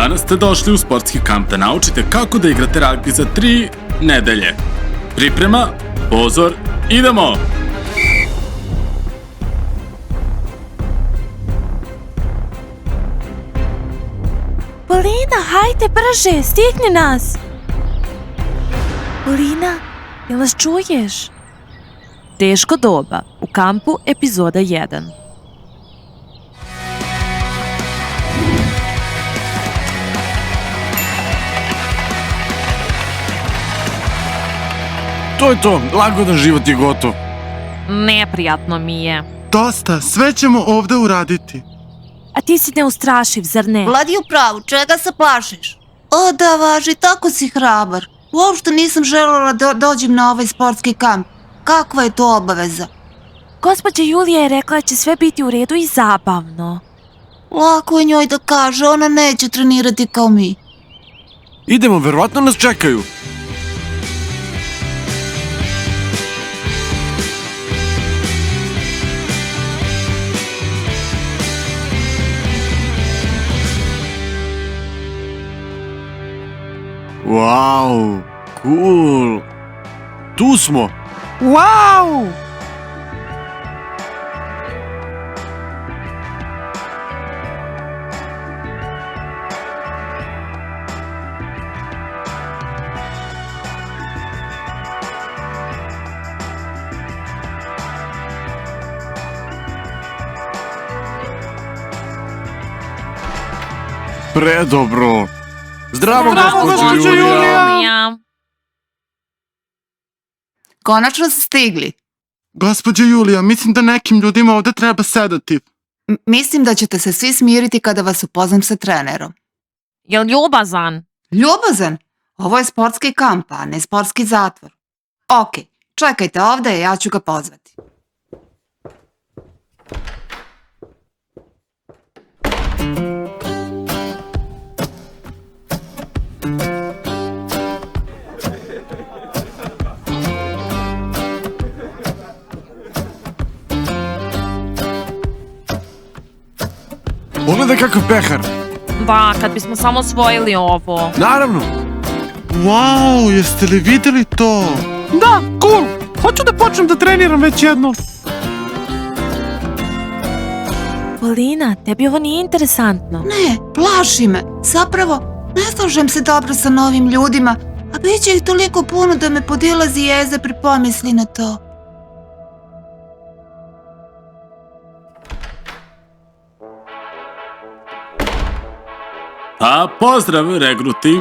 Danas ste došli u sportski kamp da naučite kako da igrate ragbi za 3 nedelje. Priprema, pozor, idemo! Polina, hajde brže, stigni nas! Polina, jel nas čuješ? Teško doba, u kampu, epizoda 1. To je to, lagodan život je gotov. Neprijatno mi je. Dosta, sve ćemo ovde uraditi. A ti si neustrašiv, zar ne? Vlad je u pravu, čega se plašiš? O da, važi, tako si hrabar. Uopšte nisam želela da dođem na ovaj sportski kamp. Kakva je to obaveza? Gospođa Julija je rekla da će sve biti u redu i zabavno. Lako je njoj da kaže, ona neće trenirati kao mi. Idemo, verovatno nas čekaju. Wow, cool. Tu smo. Wow! Predobro. Zdravo, Zdravo, gospođo gospođo Julija. Julija. Konačno ste stigli. Gospođo Julija, mislim da nekim ljudima ovde treba sedati. Mislim da ćete se svi smiriti kada vas upoznam sa trenerom. Jel ljubazan? Ljubazan? Ovo je sportski kamp, a ne sportski zatvor. Ok, čekajte ovde, ja ću ga pozvati. Pogledaj kakav pehar. Da, kad bismo samo osvojili ovo. Naravno. Wow, jeste li videli to? Da, cool. Hoću da počnem da treniram već jednom. Polina, tebi ovo nije interesantno. Ne, plaši me. Zapravo, ne slažem se dobro sa novim ljudima, a bit će ih toliko puno da me podilazi jeze pri pomisli na to. A pozdrav, regruti!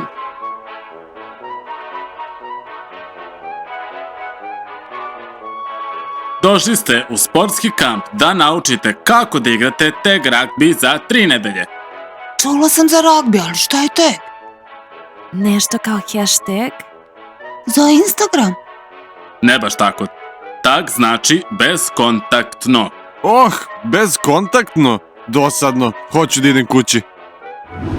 Došli ste u sportski kamp da naučite kako da igrate tag ragbi za 3 nedelje. Čula sam za ragbi, ali šta je tek? Nešto kao hashtag? Za Instagram? Ne baš tako. Tag znači bezkontaktno. Bezkontaktno. Dosadno. Hoću da idem kući.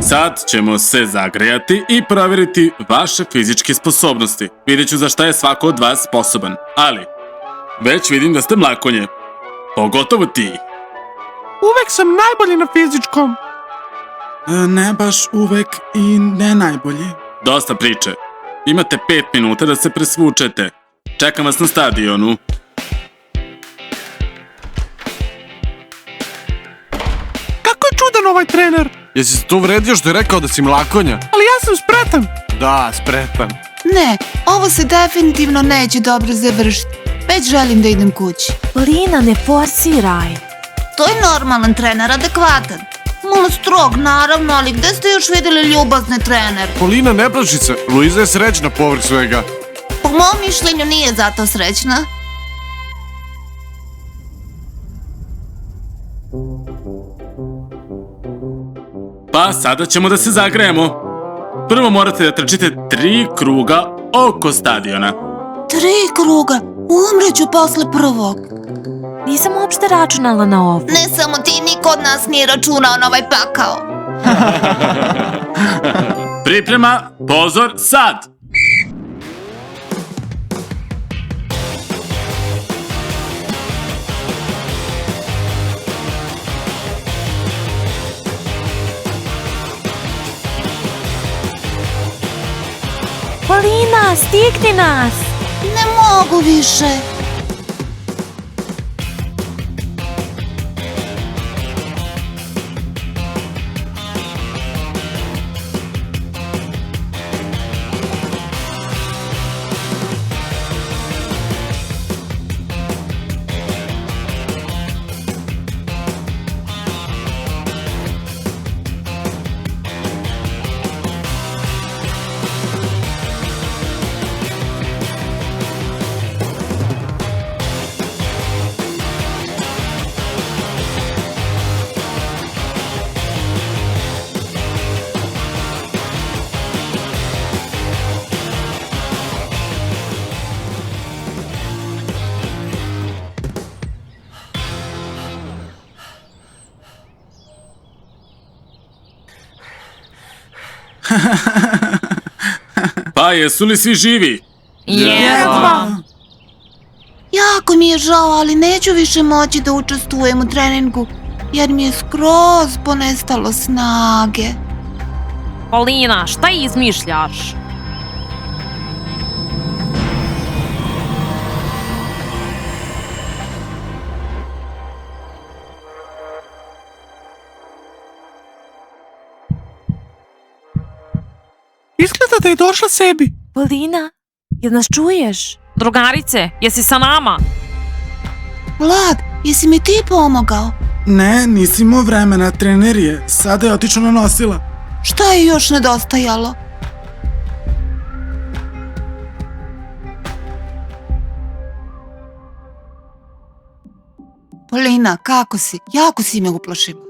Sad ćemo se zagrejati i provjeriti vaše fizičke sposobnosti. Vidjet ću za šta je svako od vas sposoban. Ali, već vidim da ste mlakonje. Pogotovo ti. Uvek sam najbolji na fizičkom. Ne baš uvek i ne najbolji. Dosta priče. Imate 5 minuta da se presvučete. Čekam vas na stadionu. Kako je čudan ovaj trener. Jesi se to uvredio što je rekao da si mlakonja? Ali ja sam spretan. Da, spretan. Ne, ovo se definitivno neće dobro završiti. Već želim da idem kući. Polina, ne forsiraj. To je normalan trener, adekvatan. Malo strog, naravno, ali gde ste još vidjeli ljubazne trenere? Polina, ne plaši se. Luiza je srećna povrh svega. Po mom mišljenju nije zato srećna. Pa sada ćemo da se zagrejemo. Prvo morate da trčite 3 kruga oko stadiona. 3 kruga, umreću posle prvog. Nisam uopšte računala na ovo. Ne samo ti, niko od nas nije računao na ovaj pakao. Priprema, pozor, sad! stigni nas! Ne mogu više. Pa jesu li svi živi? Jedva! Jako mi je žao, ali neću više moći da učestvujem u treningu, jer mi je skroz ponestalo snage. Polina, šta izmišljaš? Izgleda da je došla sebi. Polina, jel nas čuješ? Drugarice, jesi sa nama? Vlad, jesi mi ti pomogao? Ne, nisi imao vremena, trener je. Sada je otišao na nosila. Šta je još nedostajalo? Polina, kako si? Jako si me uplašila.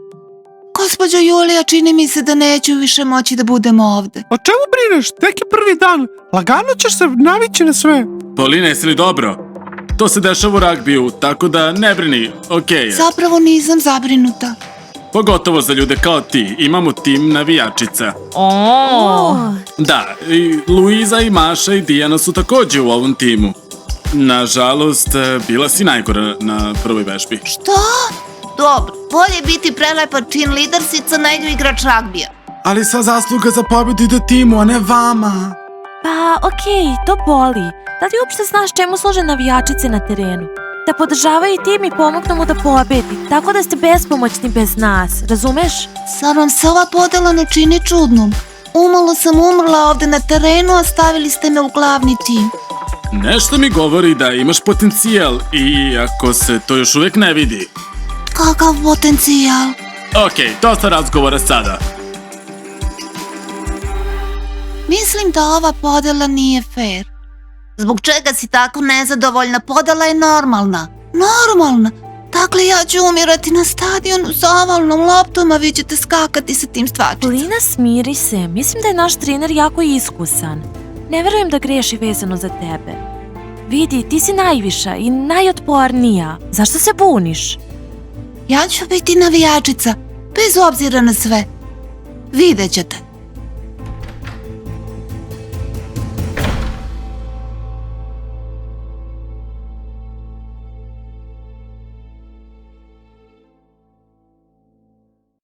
Gospođo Julija, čini mi se da neću više moći da budem ovde. O čemu brineš? Tek je prvi dan. Lagano ćeš se navići na sve. Polina, jesi li dobro? To se dešava u ragbiju, tako da ne brini, okej je. Zapravo nisam zabrinuta. Pogotovo za ljude kao ti, imamo tim navijačica. Da, i Luiza i Maša i Dijana su takođe u ovom timu. Nažalost, bila si najgora na prvoj vežbi. Šta? Dobro, bolje biti prelepa čin lidersica nego igrač ragbija. Ali sva zasluga za pobedu ide timu, a ne vama. Pa, okej, to boli. Da li uopšte znaš čemu služe navijačice na terenu? Da podržavaju tim i pomognu mu da pobedi, tako da ste bespomoćni bez nas, razumeš? Sad vam se ova podela ne čini čudnom. Umalo sam umrla ovde na terenu, a stavili ste me u glavni tim. Nešto mi govori da imaš potencijal, iako se to još uvijek ne vidi. Kakav potencijal? Okej, dosta razgovora sada. Mislim da ova podela nije fair. Zbog čega si tako nezadovoljna? Podela je normalna. Normalna? Dakle, ja ću umirati na stadionu sa ovalnom loptom, a vi ćete skakati sa tim stvačicama. Polina, smiri se. Mislim da je naš trener jako iskusan. Ne verujem da greši vezano za tebe. Vidi, ti si najviša i najotpornija. Zašto se buniš? Ja ću biti navijačica, bez obzira na sve. Vidjet ćete.